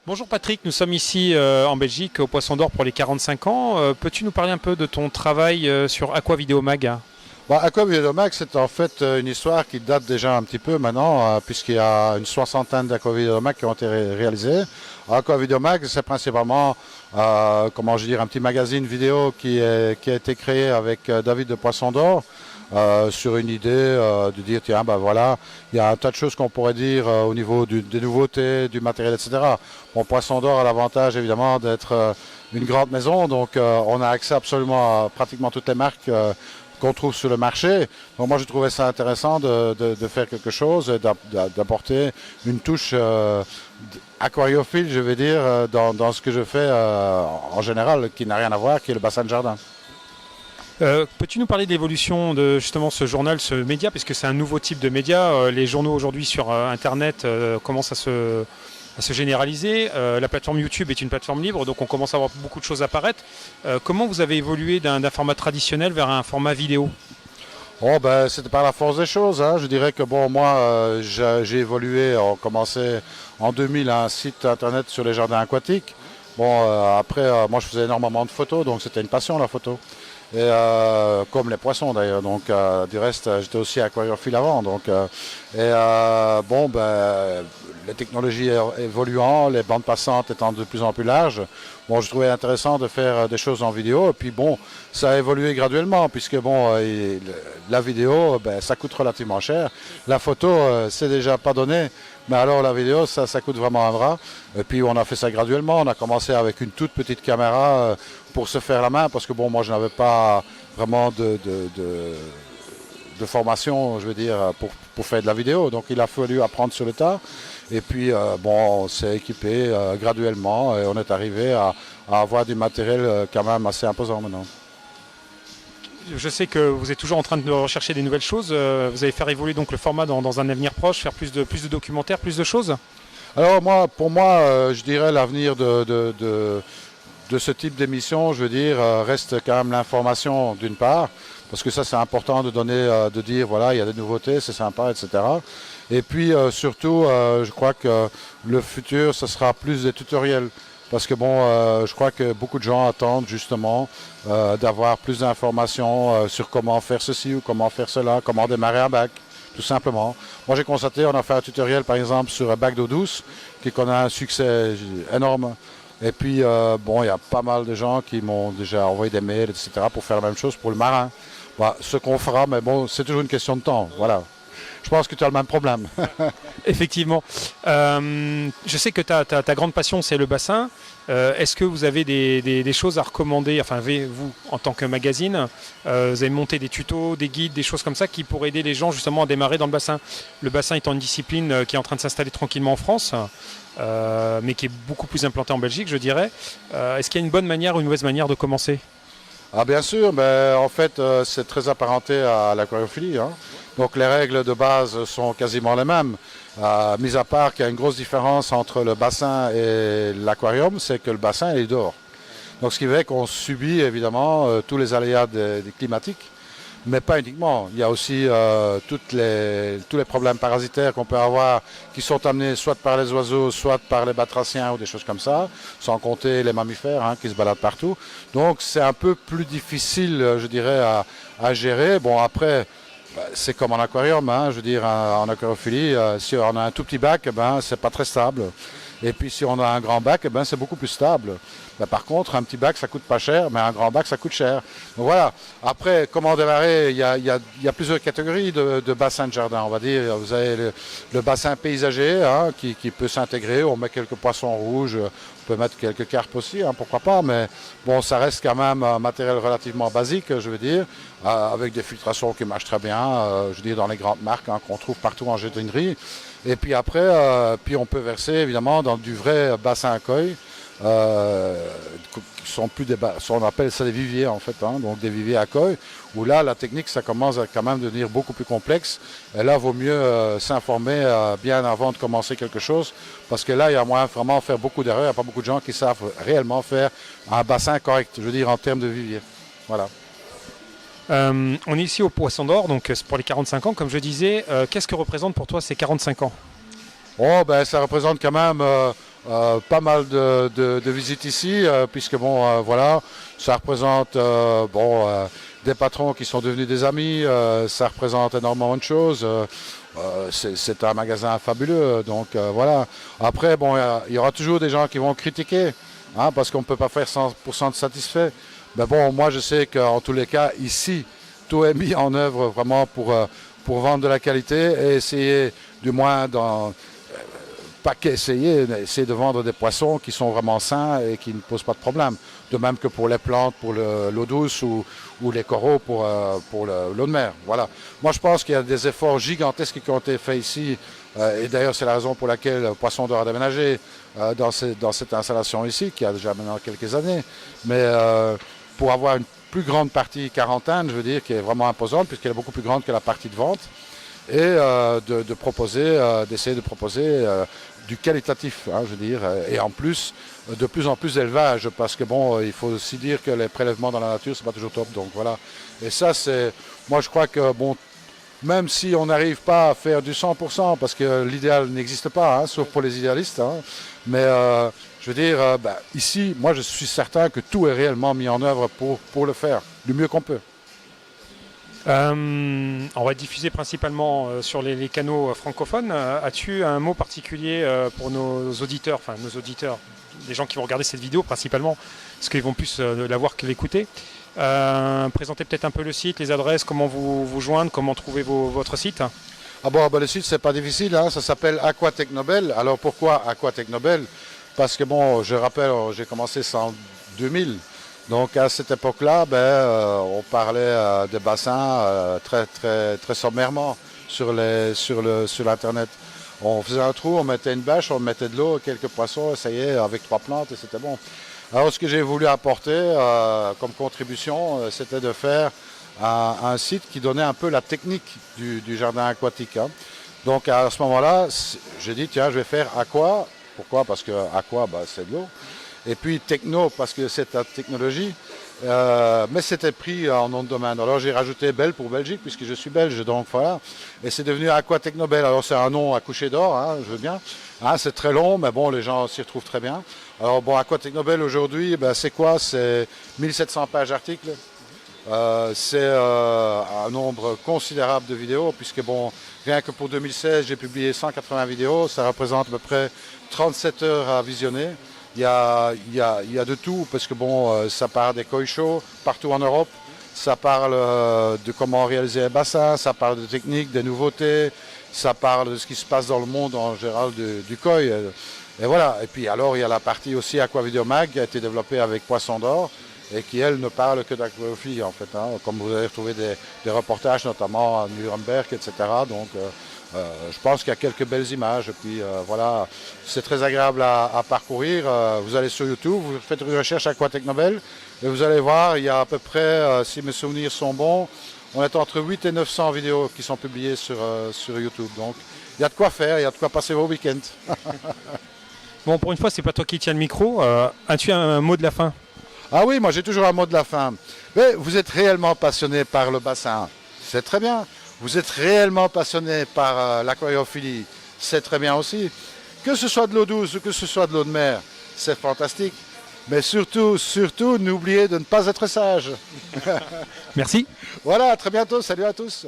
Bonjour Patrick, nous sommes ici en Belgique au Poisson d'Or pour les 45 ans. Peux-tu nous parler un peu de ton travail sur Aqua Video Mag? Bon, Aqua Videomax, c'est en fait une histoire qui date déjà un petit peu maintenant, puisqu'il y a une soixantaine d'Aqua Videomax qui ont été réalisés. Aqua Videomax, c'est principalement, comment je dire, un petit magazine vidéo qui a été créé avec David de Poisson d'Or. Sur une idée de dire tiens ben voilà, il y a un tas de choses qu'on pourrait dire au niveau des nouveautés, du matériel, etc. Bon, Poisson d'Or a l'avantage évidemment d'être une grande maison, donc on a accès absolument à pratiquement toutes les marques qu'on trouve sur le marché. Donc moi je trouvais ça intéressant de faire quelque chose, d'apporter une touche aquariophile, je vais dire, dans ce que je fais en général, qui n'a rien à voir, qui est le bassin de jardin. Peux-tu nous parler de l'évolution de justement ce journal, ce média, puisque c'est un nouveau type de média. Les journaux aujourd'hui sur Internet commencent à se généraliser. La plateforme YouTube est une plateforme libre, donc on commence à avoir beaucoup de choses apparaître. Comment vous avez évolué d'un format traditionnel vers un format vidéo? Oh ben, c'était par la force des choses, hein. Je dirais que bon, moi, j'ai évolué, on commençait en 2000 un site internet sur les jardins aquatiques. Bon, après, moi, je faisais énormément de photos, donc c'était une passion, la photo. Et comme les poissons d'ailleurs, donc du reste j'étais aussi aquariophile avant, donc bon ben les technologies évoluant, les bandes passantes étant de plus en plus larges, bon je trouvais intéressant de faire des choses en vidéo, et puis bon ça a évolué graduellement, puisque bon la vidéo ben, ça coûte relativement cher, la photo c'est déjà pas donné, mais alors la vidéo ça coûte vraiment un bras, et puis on a fait ça graduellement, on a commencé avec une toute petite caméra pour se faire la main, parce que bon moi je n'avais pas vraiment de formation, je veux dire, pour faire de la vidéo. Donc il a fallu apprendre sur le tas. Et puis bon, on s'est équipé graduellement et on est arrivé à avoir du matériel quand même assez imposant maintenant. Je sais que vous êtes toujours en train de rechercher des nouvelles choses. Vous allez faire évoluer donc le format dans un avenir proche, faire plus de documentaires, plus de choses? Alors moi, pour moi, je dirais l'avenir de ce type d'émission, je veux dire, reste quand même l'information d'une part, parce que ça c'est important de donner, de dire voilà, il y a des nouveautés, c'est sympa, etc. Et puis surtout, je crois que le futur, ce sera plus des tutoriels. Parce que bon, je crois que beaucoup de gens attendent justement d'avoir plus d'informations sur comment faire ceci ou comment faire cela, comment démarrer un bac, tout simplement. Moi j'ai constaté, on a fait un tutoriel par exemple sur un bac d'eau douce, qui connaît un succès énorme. Et puis, bon, il y a pas mal de gens qui m'ont déjà envoyé des mails, etc., pour faire la même chose pour le marin. Voilà, ce qu'on fera, mais bon, c'est toujours une question de temps. Voilà. Je pense que tu as le même problème. Effectivement. Je sais que ta grande passion, c'est le bassin. Est-ce que vous avez des choses à recommander, enfin, vous, en tant que magazine, vous avez monté des tutos, des guides, des choses comme ça qui pourraient aider les gens justement à démarrer dans le bassin? Le bassin étant une discipline qui est en train de s'installer tranquillement en France, mais qui est beaucoup plus implantée en Belgique, je dirais. Est-ce qu'il y a une bonne manière ou une mauvaise manière de commencer? Ah, bien sûr, mais en fait, c'est très apparenté à l'aquariophilie, hein. Donc les règles de base sont quasiment les mêmes. Mis à part qu'il y a une grosse différence entre le bassin et l'aquarium, c'est que le bassin est dehors. Donc ce qui fait qu'on subit évidemment tous les aléas des climatiques, mais pas uniquement. Il y a aussi tous les problèmes parasitaires qu'on peut avoir qui sont amenés soit par les oiseaux, soit par les batraciens ou des choses comme ça, sans compter les mammifères hein, qui se baladent partout. Donc c'est un peu plus difficile, je dirais, à gérer. Bon après, c'est comme en aquarium, hein, je veux dire, en aquariophilie, si on a un tout petit bac, c'est pas très stable. Et puis si on a un grand bac, c'est beaucoup plus stable. Par contre, un petit bac, ça coûte pas cher, mais un grand bac, ça coûte cher. Donc voilà. Après, comment démarrer? Il y a plusieurs catégories de bassins de jardin. On va dire, vous avez le bassin paysager hein, qui peut s'intégrer. On met quelques poissons rouges, on peut mettre quelques carpes aussi, hein, pourquoi pas. Mais bon, ça reste quand même un matériel relativement basique, je veux dire, avec des filtrations qui marchent très bien, je veux dire, dans les grandes marques hein, qu'on trouve partout en jardinerie. Et puis après, puis on peut verser évidemment dans du vrai bassin à koi, qui sont plus des on appelle ça des viviers en fait, hein, donc des viviers à koi, où là la technique ça commence à quand même devenir beaucoup plus complexe. Et là, vaut mieux s'informer bien avant de commencer quelque chose, parce que là il y a moyen de vraiment faire beaucoup d'erreurs. Il n'y a pas beaucoup de gens qui savent réellement faire un bassin correct, je veux dire en termes de vivier. Voilà. On est ici au Poisson d'Or, donc c'est pour les 45 ans, comme je disais. Qu'est-ce que représente pour toi ces 45 ans? Oh, ben, ça représente quand même pas mal de visites ici, puisque bon, voilà, ça représente des patrons qui sont devenus des amis, ça représente énormément de choses. C'est un magasin fabuleux, donc voilà. Après, bon, il y aura toujours des gens qui vont critiquer, hein, parce qu'on ne peut pas faire 100% de satisfait. Mais bon, moi je sais qu'en tous les cas, ici, tout est mis en œuvre vraiment pour vendre de la qualité et essayer, du moins, pas qu'essayer, mais essayer de vendre des poissons qui sont vraiment sains et qui ne posent pas de problème. De même que pour les plantes, pour l'eau douce ou les coraux pour l'eau de mer. Voilà. Moi, je pense qu'il y a des efforts gigantesques qui ont été faits ici. Et d'ailleurs, c'est la raison pour laquelle Poisson d'Or a déménagé dans cette installation ici, qui a déjà maintenant quelques années. Mais pour avoir une plus grande partie quarantaine, je veux dire, qui est vraiment imposante, puisqu'elle est beaucoup plus grande que la partie de vente, et d'essayer de proposer du qualitatif, hein, je veux dire, et en plus, de plus en plus d'élevage, parce que bon, il faut aussi dire que les prélèvements dans la nature, c'est pas toujours top, donc voilà. Et ça, moi je crois que bon, même si on n'arrive pas à faire du 100%, parce que l'idéal n'existe pas, hein, sauf pour les idéalistes, hein, mais je veux dire, ici, moi je suis certain que tout est réellement mis en œuvre pour le faire du mieux qu'on peut. On va diffuser principalement sur les canaux francophones. As-tu un mot particulier pour nos auditeurs, enfin nos auditeurs, les gens qui vont regarder cette vidéo principalement, parce qu'ils vont plus la voir que l'écouter. Présentez peut-être un peu le site, les adresses, comment vous joindre, comment trouver votre site. Ah bon, le site, c'est pas difficile, hein, ça s'appelle Aquatechnobel. Alors pourquoi Aquatechnobel? Parce que bon, je rappelle, j'ai commencé ça en 2000. Donc à cette époque-là, on parlait des bassins très, très, très sommairement sur l'Internet. On faisait un trou, on mettait une bâche, on mettait de l'eau, quelques poissons, ça y est, avec 3 plantes et c'était bon. Alors ce que j'ai voulu apporter comme contribution, c'était de faire un site qui donnait un peu la technique du jardin aquatique, hein. Donc à ce moment-là, j'ai dit tiens, je vais faire aqua. Pourquoi? Parce que aqua, c'est de l'eau. Et puis techno, parce que c'est la technologie, mais c'était pris en nom de domaine. Alors j'ai rajouté Belle pour Belgique, puisque je suis belge, donc voilà. Et c'est devenu Aquatechnobel. Alors c'est un nom à coucher d'or, hein, je veux bien. Hein, c'est très long, mais bon, les gens s'y retrouvent très bien. Alors bon, Aquatechnobel aujourd'hui, c'est quoi? C'est 1700 pages d'articles. C'est un nombre considérable de vidéos, puisque bon, rien que pour 2016, j'ai publié 180 vidéos. Ça représente à peu près 37 heures à visionner. Il y a de tout, parce que bon, ça parle des koi shows partout en Europe, ça parle de comment réaliser un bassin, ça parle de techniques, des nouveautés, ça parle de ce qui se passe dans le monde en général du koi. Et voilà. Et puis alors, il y a la partie aussi Aquavideomag qui a été développée avec Poisson d'Or et qui, elle, ne parle que d'aquariophilie, en fait, hein, comme vous avez retrouvé des reportages, notamment à Nuremberg, etc. Donc, je pense qu'il y a quelques belles images. Et puis voilà, c'est très agréable à parcourir. Vous allez sur YouTube, vous faites une recherche Aquatechnobel et vous allez voir, il y a à peu près, si mes souvenirs sont bons, on est entre 8 et 900 vidéos qui sont publiées sur YouTube. Donc il y a de quoi faire, il y a de quoi passer vos week-ends. Bon, pour une fois, c'est pas toi qui tiens le micro. As-tu un mot de la fin? Ah oui, moi j'ai toujours un mot de la fin. Mais vous êtes réellement passionné par le bassin, c'est très bien. Vous êtes réellement passionné par l'aquariophilie, c'est très bien aussi. Que ce soit de l'eau douce ou que ce soit de l'eau de mer, c'est fantastique. Mais surtout, surtout, n'oubliez de ne pas être sage. Merci. Voilà, à très bientôt. Salut à tous.